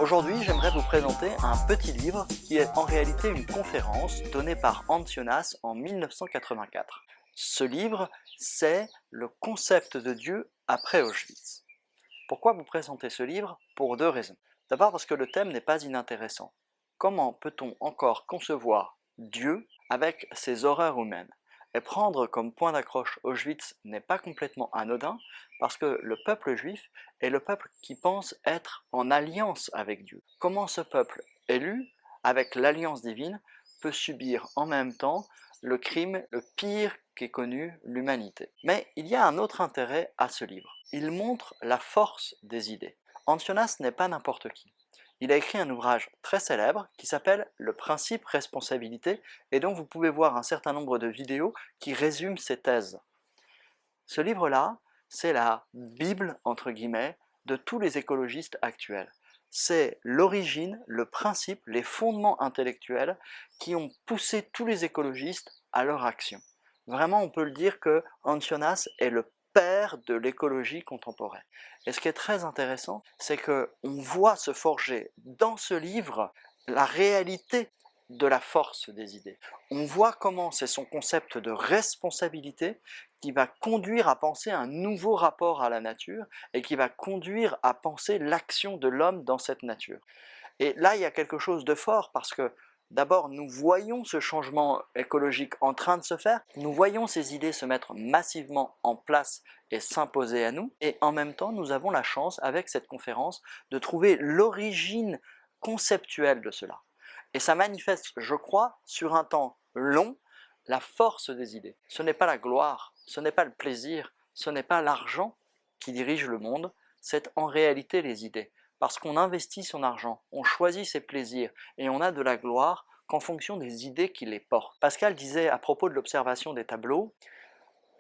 Aujourd'hui, j'aimerais vous présenter un petit livre qui est en réalité une conférence donnée par Antionas en 1984. Ce livre, c'est le concept de Dieu après Auschwitz. Pourquoi vous présenter ce livre? Pour deux raisons. D'abord parce que le thème n'est pas inintéressant. Comment peut-on encore concevoir Dieu avec ses horreurs humaines? Et prendre comme point d'accroche Auschwitz n'est pas complètement anodin, parce que le peuple juif est le peuple qui pense être en alliance avec Dieu. Comment ce peuple élu, avec l'alliance divine, peut subir en même temps le crime le pire qu'ait connu l'humanité? Mais il y a un autre intérêt à ce livre. Il montre la force des idées. Antionas n'est pas n'importe qui. Il a écrit un ouvrage très célèbre qui s'appelle Le principe responsabilité, et dont vous pouvez voir un certain nombre de vidéos qui résument ses thèses. Ce livre-là, c'est la Bible, entre guillemets, de tous les écologistes actuels. C'est l'origine, le principe, les fondements intellectuels qui ont poussé tous les écologistes à leur action. Vraiment, on peut le dire que Antionas est le père de l'écologie contemporaine. Et ce qui est très intéressant, c'est qu'on voit se forger dans ce livre la réalité de la force des idées. On voit comment c'est son concept de responsabilité qui va conduire à penser un nouveau rapport à la nature et qui va conduire à penser l'action de l'homme dans cette nature. Et là, il y a quelque chose de fort parce que d'abord, nous voyons ce changement écologique en train de se faire, nous voyons ces idées se mettre massivement en place et s'imposer à nous, et en même temps, nous avons la chance, avec cette conférence, de trouver l'origine conceptuelle de cela. Et ça manifeste, je crois, sur un temps long, la force des idées. Ce n'est pas la gloire, ce n'est pas le plaisir, ce n'est pas l'argent qui dirige le monde, c'est en réalité les idées. Parce qu'on investit son argent, on choisit ses plaisirs et on a de la gloire qu'en fonction des idées qui les portent. Pascal disait à propos de l'observation des tableaux,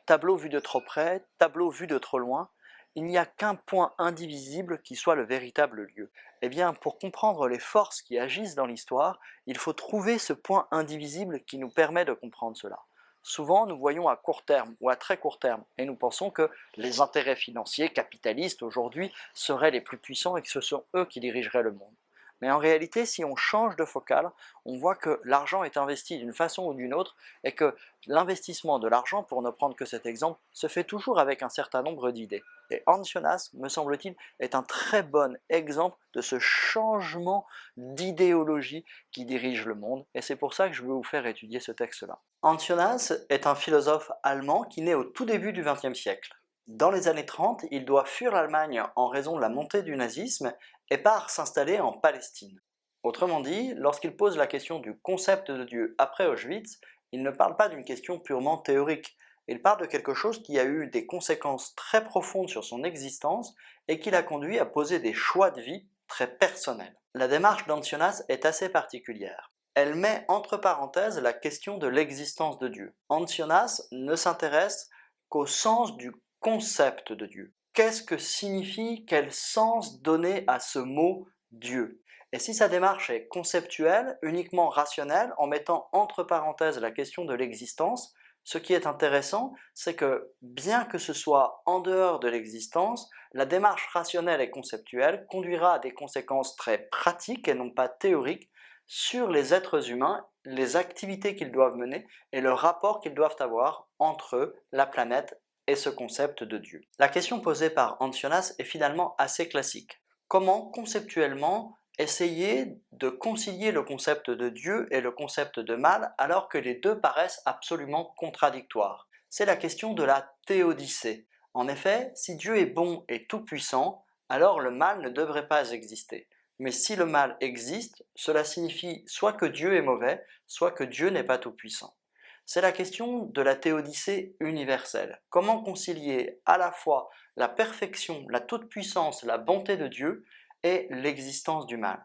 tableau vu de trop près, tableau vu de trop loin, il n'y a qu'un point indivisible qui soit le véritable lieu. Eh bien, pour comprendre les forces qui agissent dans l'histoire, il faut trouver ce point indivisible qui nous permet de comprendre cela. Souvent, nous voyons à court terme ou à très court terme, et nous pensons que les intérêts financiers capitalistes aujourd'hui seraient les plus puissants et que ce sont eux qui dirigeraient le monde. Mais en réalité, si on change de focale, on voit que l'argent est investi d'une façon ou d'une autre et que l'investissement de l'argent, pour ne prendre que cet exemple, se fait toujours avec un certain nombre d'idées. Et Antionas, me semble-t-il, est un très bon exemple de ce changement d'idéologie qui dirige le monde, et c'est pour ça que je veux vous faire étudier ce texte-là. Antionas est un philosophe allemand qui naît au tout début du XXe siècle. Dans les années 30, il doit fuir l'Allemagne en raison de la montée du nazisme et part s'installer en Palestine. Autrement dit, lorsqu'il pose la question du concept de Dieu après Auschwitz, il ne parle pas d'une question purement théorique, il parle de quelque chose qui a eu des conséquences très profondes sur son existence et qui l'a conduit à poser des choix de vie très personnels. La démarche d'Antionas est assez particulière. Elle met entre parenthèses la question de l'existence de Dieu. Antionas ne s'intéresse qu'au sens du concept de Dieu. Qu'est-ce que signifie, quel sens donner à ce mot Dieu? Et si sa démarche est conceptuelle, uniquement rationnelle, en mettant entre parenthèses la question de l'existence, ce qui est intéressant, c'est que bien que ce soit en dehors de l'existence, la démarche rationnelle et conceptuelle conduira à des conséquences très pratiques et non pas théoriques sur les êtres humains, les activités qu'ils doivent mener et le rapport qu'ils doivent avoir entre eux, la planète et ce concept de Dieu. La question posée par Antionas est finalement assez classique. Comment conceptuellement essayer de concilier le concept de Dieu et le concept de mal alors que les deux paraissent absolument contradictoires? C'est la question de la théodicée. En effet, si Dieu est bon et tout-puissant, alors le mal ne devrait pas exister. Mais si le mal existe, cela signifie soit que Dieu est mauvais, soit que Dieu n'est pas tout-puissant. C'est la question de la théodicée universelle. Comment concilier à la fois la perfection, la toute-puissance, la bonté de Dieu et l'existence du mal?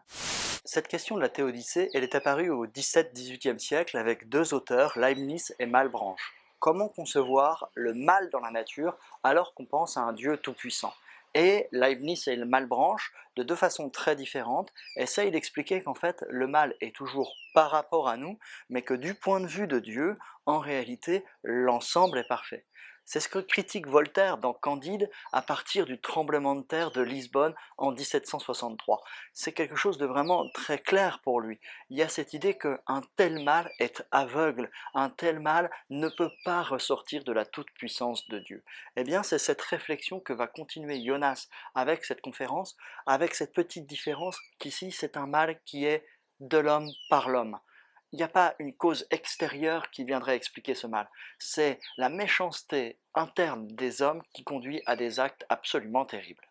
Cette question de la théodicée, elle est apparue au XVIIe siècle avec deux auteurs, Leibniz et Malebranche. Comment concevoir le mal dans la nature alors qu'on pense à un Dieu tout-puissant? Et Leibniz et Malebranche, de deux façons très différentes, essayent d'expliquer qu'en fait le mal est toujours par rapport à nous, mais que du point de vue de Dieu, en réalité, l'ensemble est parfait. C'est ce que critique Voltaire dans Candide à partir du tremblement de terre de Lisbonne en 1763. C'est quelque chose de vraiment très clair pour lui. Il y a cette idée qu'un tel mal est aveugle, un tel mal ne peut pas ressortir de la toute-puissance de Dieu. Eh bien, c'est cette réflexion que va continuer Jonas avec cette conférence, avec cette petite différence qu'ici, c'est un mal qui est de l'homme par l'homme. Il n'y a pas une cause extérieure qui viendrait expliquer ce mal. C'est la méchanceté interne des hommes qui conduit à des actes absolument terribles.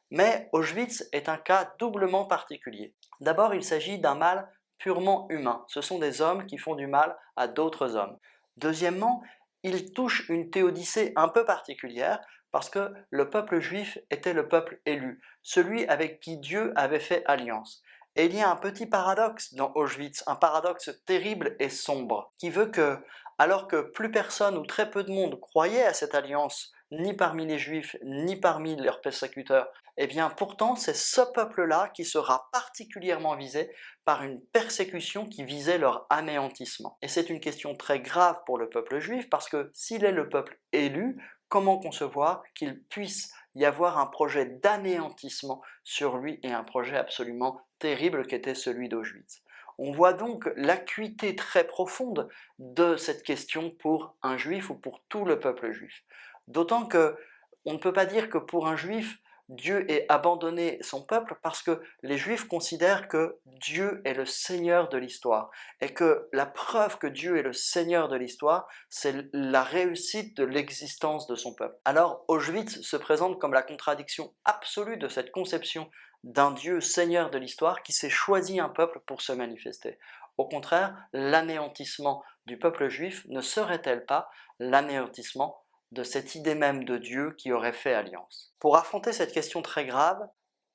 Mais Auschwitz est un cas doublement particulier. D'abord, il s'agit d'un mal purement humain. Ce sont des hommes qui font du mal à d'autres hommes. Deuxièmement, il touche une théodicée un peu particulière parce que le peuple juif était le peuple élu, celui avec qui Dieu avait fait alliance. Et il y a un petit paradoxe dans Auschwitz, un paradoxe terrible et sombre, qui veut que, alors que plus personne ou très peu de monde croyait à cette alliance, ni parmi les Juifs, ni parmi leurs persécuteurs, eh bien pourtant c'est ce peuple-là qui sera particulièrement visé par une persécution qui visait leur anéantissement. Et c'est une question très grave pour le peuple juif, parce que s'il est le peuple élu, comment concevoir qu'il puisse y avoir un projet d'anéantissement sur lui et un projet absolument terrible qu'était celui d'Auschwitz. On voit donc l'acuité très profonde de cette question pour un juif ou pour tout le peuple juif. D'autant que on ne peut pas dire que pour un juif, Dieu ait abandonné son peuple, parce que les juifs considèrent que Dieu est le Seigneur de l'histoire et que la preuve que Dieu est le Seigneur de l'histoire, c'est la réussite de l'existence de son peuple. Alors Auschwitz se présente comme la contradiction absolue de cette conception d'un Dieu Seigneur de l'histoire qui s'est choisi un peuple pour se manifester. Au contraire, l'anéantissement du peuple juif ne serait-elle pas l'anéantissement de cette idée même de Dieu qui aurait fait alliance? Pour affronter cette question très grave,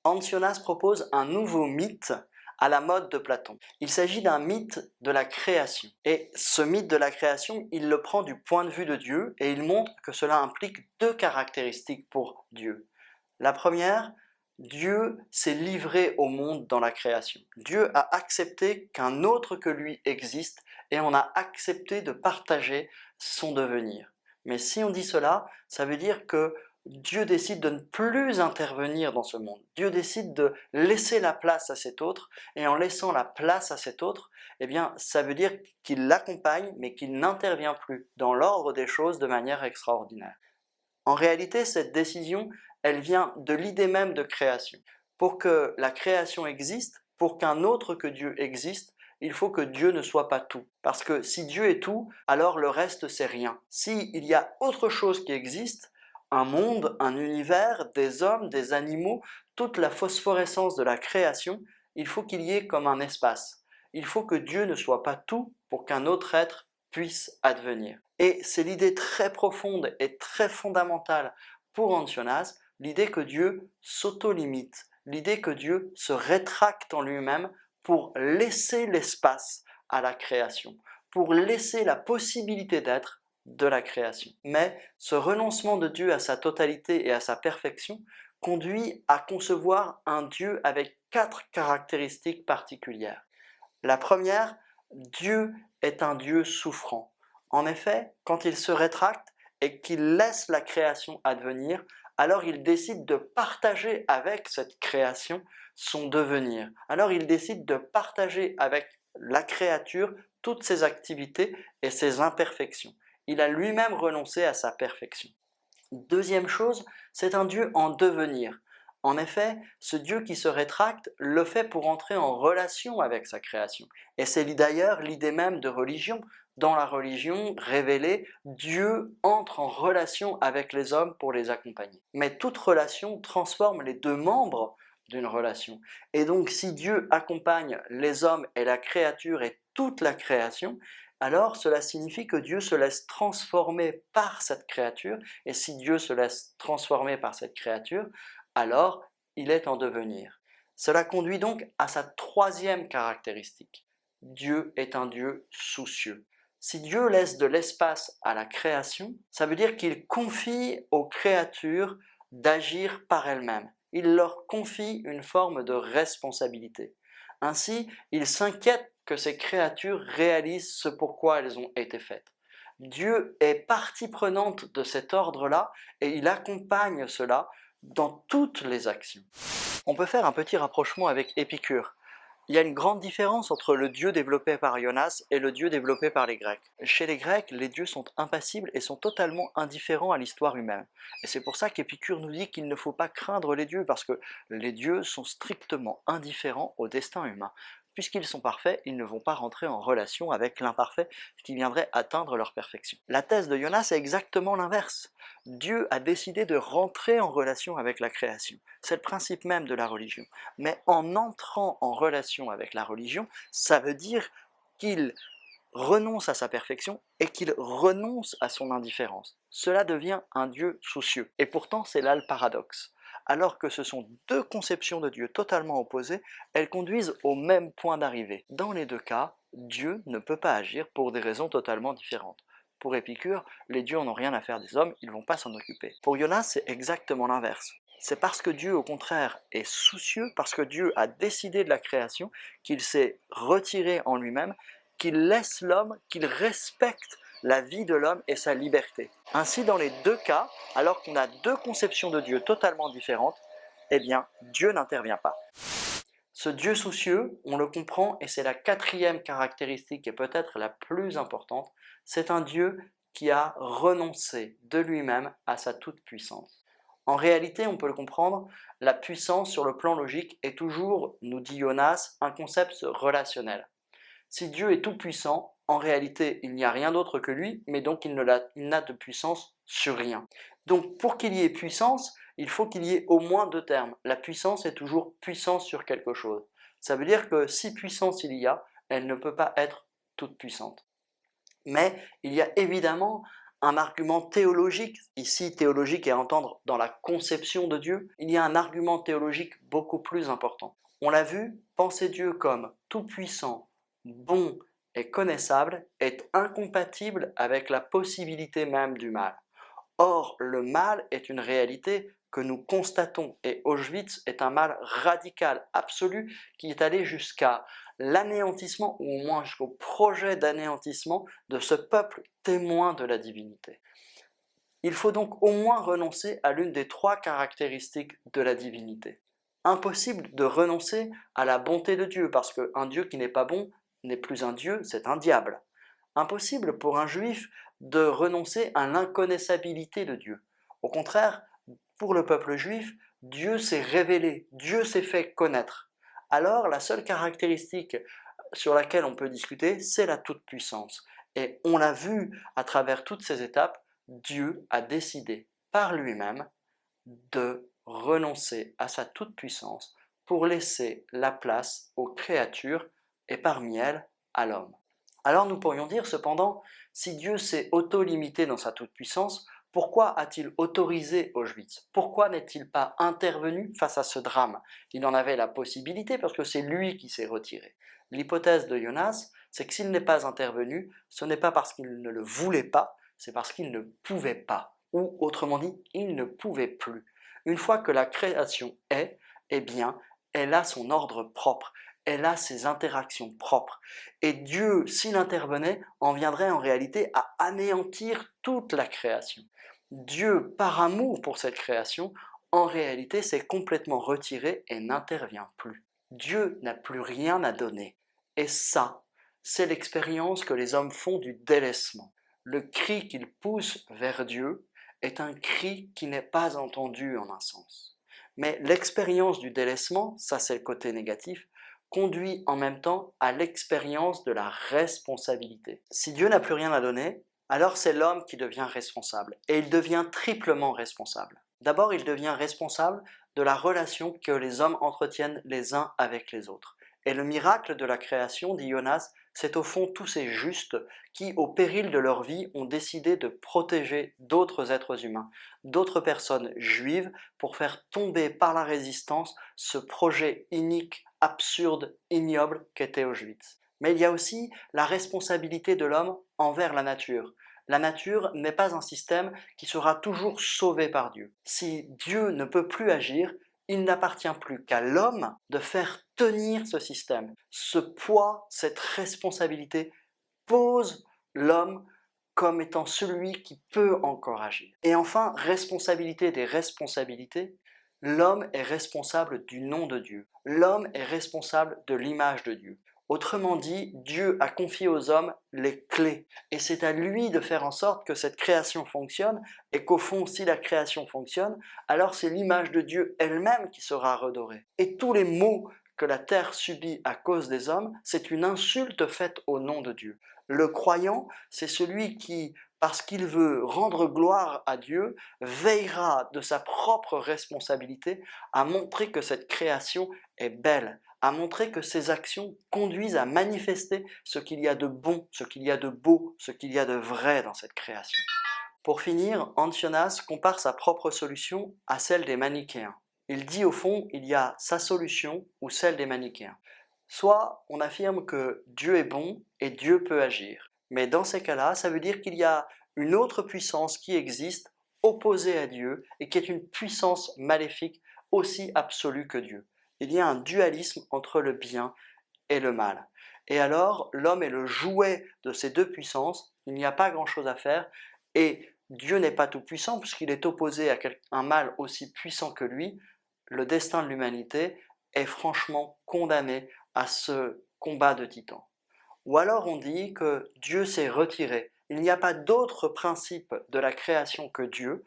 Hans Jonas propose un nouveau mythe à la mode de Platon. Il s'agit d'un mythe de la création. Et ce mythe de la création, il le prend du point de vue de Dieu et il montre que cela implique deux caractéristiques pour Dieu. La première, Dieu s'est livré au monde dans la création. Dieu a accepté qu'un autre que lui existe et on a accepté de partager son devenir. Mais si on dit cela, ça veut dire que Dieu décide de ne plus intervenir dans ce monde. Dieu décide de laisser la place à cet autre, et en laissant la place à cet autre, eh bien, ça veut dire qu'il l'accompagne, mais qu'il n'intervient plus dans l'ordre des choses de manière extraordinaire. En réalité, cette décision, elle vient de l'idée même de création. Pour que la création existe, pour qu'un autre que Dieu existe, il faut que Dieu ne soit pas tout. Parce que si Dieu est tout, alors le reste c'est rien. S'il y a autre chose qui existe, un monde, un univers, des hommes, des animaux, toute la phosphorescence de la création, il faut qu'il y ait comme un espace. Il faut que Dieu ne soit pas tout pour qu'un autre être puisse advenir. Et c'est l'idée très profonde et très fondamentale pour Hans Jonas, l'idée que Dieu s'auto-limite, l'idée que Dieu se rétracte en lui-même pour laisser l'espace à la création, pour laisser la possibilité d'être de la création. Mais ce renoncement de Dieu à sa totalité et à sa perfection conduit à concevoir un Dieu avec 4 caractéristiques particulières. La première, Dieu est un Dieu souffrant. En effet, quand il se rétracte et qu'il laisse la création advenir, alors il décide de partager avec cette création son devenir. Alors il décide de partager avec la créature toutes ses activités et ses imperfections. Il a lui-même renoncé à sa perfection. Deuxième chose, c'est un Dieu en devenir. En effet, ce Dieu qui se rétracte le fait pour entrer en relation avec sa création. Et c'est d'ailleurs l'idée même de religion. Dans la religion révélée, Dieu entre en relation avec les hommes pour les accompagner. Mais toute relation transforme les deux membres d'une relation. Et donc si Dieu accompagne les hommes et la créature et toute la création, alors cela signifie que Dieu se laisse transformer par cette créature, et si Dieu se laisse transformer par cette créature, alors il est en devenir. Cela conduit donc à sa troisième caractéristique. Dieu est un Dieu soucieux. Si Dieu laisse de l'espace à la création, ça veut dire qu'il confie aux créatures d'agir par elles-mêmes. Il leur confie une forme de responsabilité. Ainsi, il s'inquiète que ces créatures réalisent ce pourquoi elles ont été faites. Dieu est partie prenante de cet ordre-là et il accompagne cela dans toutes les actions. On peut faire un petit rapprochement avec Épicure. Il y a une grande différence entre le dieu développé par Jonas et le dieu développé par les Grecs. Chez les Grecs, les dieux sont impassibles et sont totalement indifférents à l'histoire humaine. Et c'est pour ça qu'Épicure nous dit qu'il ne faut pas craindre les dieux, parce que les dieux sont strictement indifférents au destin humain. Puisqu'ils sont parfaits, ils ne vont pas rentrer en relation avec l'imparfait, ce qui viendrait atteindre leur perfection. La thèse de Jonas est exactement l'inverse. Dieu a décidé de rentrer en relation avec la création. C'est le principe même de la religion. Mais en entrant en relation avec la religion, ça veut dire qu'il renonce à sa perfection et qu'il renonce à son indifférence. Cela devient un Dieu soucieux. Et pourtant, c'est là le paradoxe. Alors que ce sont deux conceptions de Dieu totalement opposées, elles conduisent au même point d'arrivée. Dans les deux cas, Dieu ne peut pas agir pour des raisons totalement différentes. Pour Épicure, les dieux n'ont rien à faire des hommes, ils ne vont pas s'en occuper. Pour Jonas, c'est exactement l'inverse. C'est parce que Dieu, au contraire, est soucieux, parce que Dieu a décidé de la création, qu'il s'est retiré en lui-même, qu'il laisse l'homme, qu'il respecte la vie de l'homme et sa liberté. Ainsi, dans les deux cas, alors qu'on a deux conceptions de Dieu totalement différentes, eh bien, Dieu n'intervient pas. Ce Dieu soucieux, on le comprend, et c'est la quatrième caractéristique et peut-être la plus importante, c'est un Dieu qui a renoncé de lui-même à sa toute-puissance. En réalité, on peut le comprendre, la puissance sur le plan logique est toujours, nous dit Jonas, un concept relationnel. Si Dieu est tout-puissant, en réalité, il n'y a rien d'autre que lui, mais donc il n'a de puissance sur rien. Donc pour qu'il y ait puissance, il faut qu'il y ait au moins deux termes. La puissance est toujours puissance sur quelque chose. Ça veut dire que si puissance il y a, elle ne peut pas être toute puissante. Mais il y a évidemment un argument théologique, ici théologique et à entendre dans la conception de Dieu, il y a un argument théologique beaucoup plus important. On l'a vu, penser Dieu comme tout-puissant, bon et connaissable est incompatible avec la possibilité même du mal. Or, le mal est une réalité que nous constatons et Auschwitz est un mal radical, absolu, qui est allé jusqu'à l'anéantissement ou au moins jusqu'au projet d'anéantissement de ce peuple témoin de la divinité. Il faut donc au moins renoncer à l'une des trois caractéristiques de la divinité. Impossible de renoncer à la bonté de Dieu, parce qu'un Dieu qui n'est pas bon n'est plus un Dieu, c'est un diable. Impossible pour un juif de renoncer à l'inconnaissabilité de Dieu. Au contraire, pour le peuple juif, Dieu s'est révélé, Dieu s'est fait connaître. Alors la seule caractéristique sur laquelle on peut discuter, c'est la toute-puissance. Et on l'a vu à travers toutes ces étapes, Dieu a décidé par lui-même de renoncer à sa toute-puissance pour laisser la place aux créatures et parmi elles à l'homme. Alors nous pourrions dire cependant, si Dieu s'est auto-limité dans sa toute-puissance, pourquoi a-t-il autorisé Auschwitz? Pourquoi n'est-il pas intervenu face à ce drame? Il en avait la possibilité parce que c'est lui qui s'est retiré. L'hypothèse de Jonas, c'est que s'il n'est pas intervenu, ce n'est pas parce qu'il ne le voulait pas, c'est parce qu'il ne pouvait pas. Ou autrement dit, il ne pouvait plus. Une fois que la création est, eh bien, elle a son ordre propre. Elle a ses interactions propres. Et Dieu, s'il intervenait, en viendrait en réalité à anéantir toute la création. Dieu, par amour pour cette création, en réalité s'est complètement retiré et n'intervient plus. Dieu n'a plus rien à donner. Et ça, c'est l'expérience que les hommes font du délaissement. Le cri qu'ils poussent vers Dieu est un cri qui n'est pas entendu en un sens. Mais l'expérience du délaissement, ça c'est le côté négatif, conduit en même temps à l'expérience de la responsabilité. Si Dieu n'a plus rien à donner, alors c'est l'homme qui devient responsable, et il devient triplement responsable. D'abord, il devient responsable de la relation que les hommes entretiennent les uns avec les autres. Et le miracle de la création, dit Jonas, c'est au fond tous ces justes qui, au péril de leur vie, ont décidé de protéger d'autres êtres humains, d'autres personnes juives, pour faire tomber par la résistance ce projet inique, absurde, ignoble qu'était Auschwitz. Mais il y a aussi la responsabilité de l'homme envers la nature. La nature n'est pas un système qui sera toujours sauvé par Dieu. Si Dieu ne peut plus agir, il n'appartient plus qu'à l'homme de faire tenir ce système. Ce poids, cette responsabilité pose l'homme comme étant celui qui peut encore agir. Et enfin, responsabilité des responsabilités, l'homme est responsable du nom de Dieu. L'homme est responsable de l'image de Dieu. Autrement dit, Dieu a confié aux hommes les clés. Et c'est à lui de faire en sorte que cette création fonctionne et qu'au fond, si la création fonctionne, alors c'est l'image de Dieu elle-même qui sera redorée. Et tous les maux que la terre subit à cause des hommes, c'est une insulte faite au nom de Dieu. Le croyant, c'est celui qui, parce qu'il veut rendre gloire à Dieu, veillera de sa propre responsabilité à montrer que cette création est belle, à montrer que ses actions conduisent à manifester ce qu'il y a de bon, ce qu'il y a de beau, ce qu'il y a de vrai dans cette création. Pour finir, Ancionas compare sa propre solution à celle des manichéens. Il dit au fond, il y a sa solution ou celle des manichéens. Soit on affirme que Dieu est bon et Dieu peut agir. Mais dans ces cas-là, ça veut dire qu'il y a une autre puissance qui existe, opposée à Dieu, et qui est une puissance maléfique aussi absolue que Dieu. Il y a un dualisme entre le bien et le mal. Et alors, l'homme est le jouet de ces deux puissances, il n'y a pas grand-chose à faire, et Dieu n'est pas tout-puissant puisqu'il est opposé à un mal aussi puissant que lui. Le destin de l'humanité est franchement condamné à ce combat de titans. Ou alors on dit que Dieu s'est retiré. Il n'y a pas d'autre principe de la création que Dieu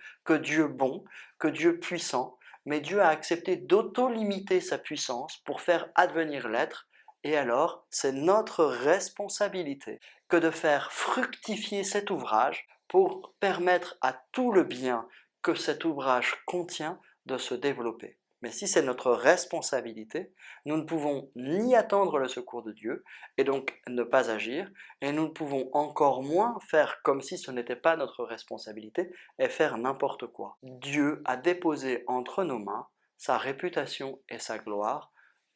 bon, que Dieu puissant, mais Dieu a accepté d'auto-limiter sa puissance pour faire advenir l'être, et alors c'est notre responsabilité que de faire fructifier cet ouvrage pour permettre à tout le bien que cet ouvrage contient de se développer. Mais si c'est notre responsabilité, nous ne pouvons ni attendre le secours de Dieu, et donc ne pas agir, et nous ne pouvons encore moins faire comme si ce n'était pas notre responsabilité, et faire n'importe quoi. Dieu a déposé entre nos mains sa réputation et sa gloire.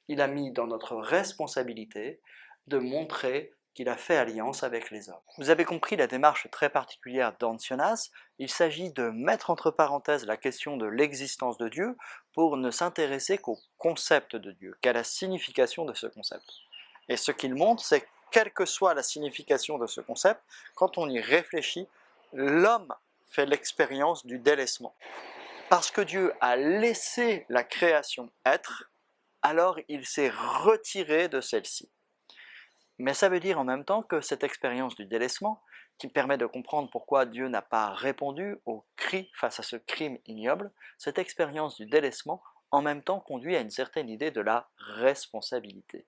Il a mis dans notre responsabilité de montrer qu'il a fait alliance avec les hommes. Vous avez compris la démarche très particulière d'Ancionas. Il s'agit de mettre entre parenthèses la question de l'existence de Dieu pour ne s'intéresser qu'au concept de Dieu, qu'à la signification de ce concept. Et ce qu'il montre, c'est que quelle que soit la signification de ce concept, quand on y réfléchit, l'homme fait l'expérience du délaissement. Parce que Dieu a laissé la création être, alors il s'est retiré de celle-ci. Mais ça veut dire en même temps que cette expérience du délaissement, qui permet de comprendre pourquoi Dieu n'a pas répondu au cri face à ce crime ignoble, cette expérience du délaissement en même temps conduit à une certaine idée de la responsabilité.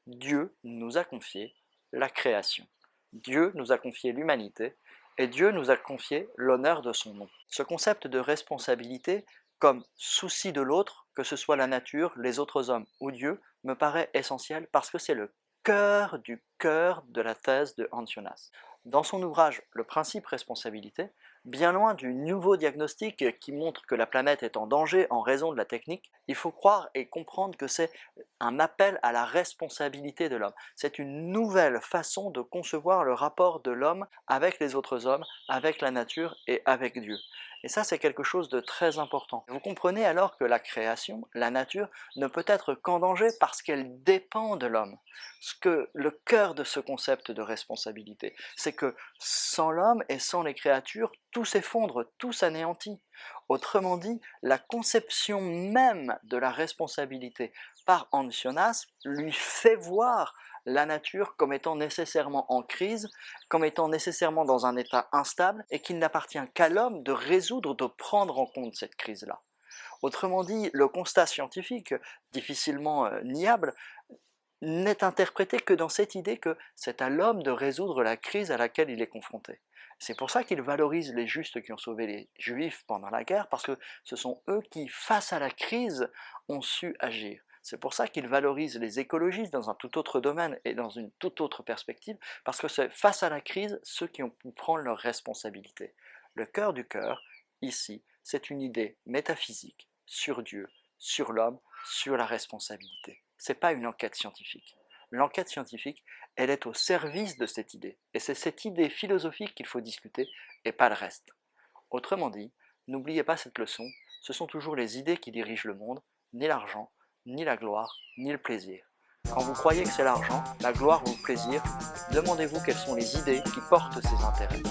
Dieu nous a confié la création, Dieu nous a confié l'humanité, et Dieu nous a confié l'honneur de son nom. Ce concept de responsabilité, comme souci de l'autre, que ce soit la nature, les autres hommes ou Dieu, me paraît essentiel parce que c'est le cœur du cœur de la thèse de Ancionas. Dans son ouvrage Le principe responsabilité, bien loin du nouveau diagnostic qui montre que la planète est en danger en raison de la technique, il faut croire et comprendre que c'est un appel à la responsabilité de l'homme. C'est une nouvelle façon de concevoir le rapport de l'homme avec les autres hommes, avec la nature et avec Dieu. Et ça, c'est quelque chose de très important. Vous comprenez alors que la création, la nature, ne peut être qu'en danger parce qu'elle dépend de l'homme. Ce que le cœur de ce concept de responsabilité, c'est que sans l'homme et sans les créatures, tout s'effondre, tout s'anéantit. Autrement dit, la conception même de la responsabilité par Ancionas lui fait voir la nature comme étant nécessairement en crise, comme étant nécessairement dans un état instable, et qu'il n'appartient qu'à l'homme de résoudre, de prendre en compte cette crise-là. Autrement dit, le constat scientifique, difficilement niable, n'est interprété que dans cette idée que c'est à l'homme de résoudre la crise à laquelle il est confronté. C'est pour ça qu'il valorise les justes qui ont sauvé les Juifs pendant la guerre, parce que ce sont eux qui, face à la crise, ont su agir. C'est pour ça qu'il valorise les écologistes dans un tout autre domaine et dans une toute autre perspective, parce que c'est face à la crise ceux qui ont pu prendre leurs responsabilités. Le cœur du cœur, ici, c'est une idée métaphysique sur Dieu, sur l'homme, sur la responsabilité. Ce n'est pas une enquête scientifique. L'enquête scientifique, elle est au service de cette idée. Et c'est cette idée philosophique qu'il faut discuter et pas le reste. Autrement dit, n'oubliez pas cette leçon, ce sont toujours les idées qui dirigent le monde, ni l'argent, ni la gloire, ni le plaisir. Quand vous croyez que c'est l'argent, la gloire ou le plaisir, demandez-vous quelles sont les idées qui portent ces intérêts.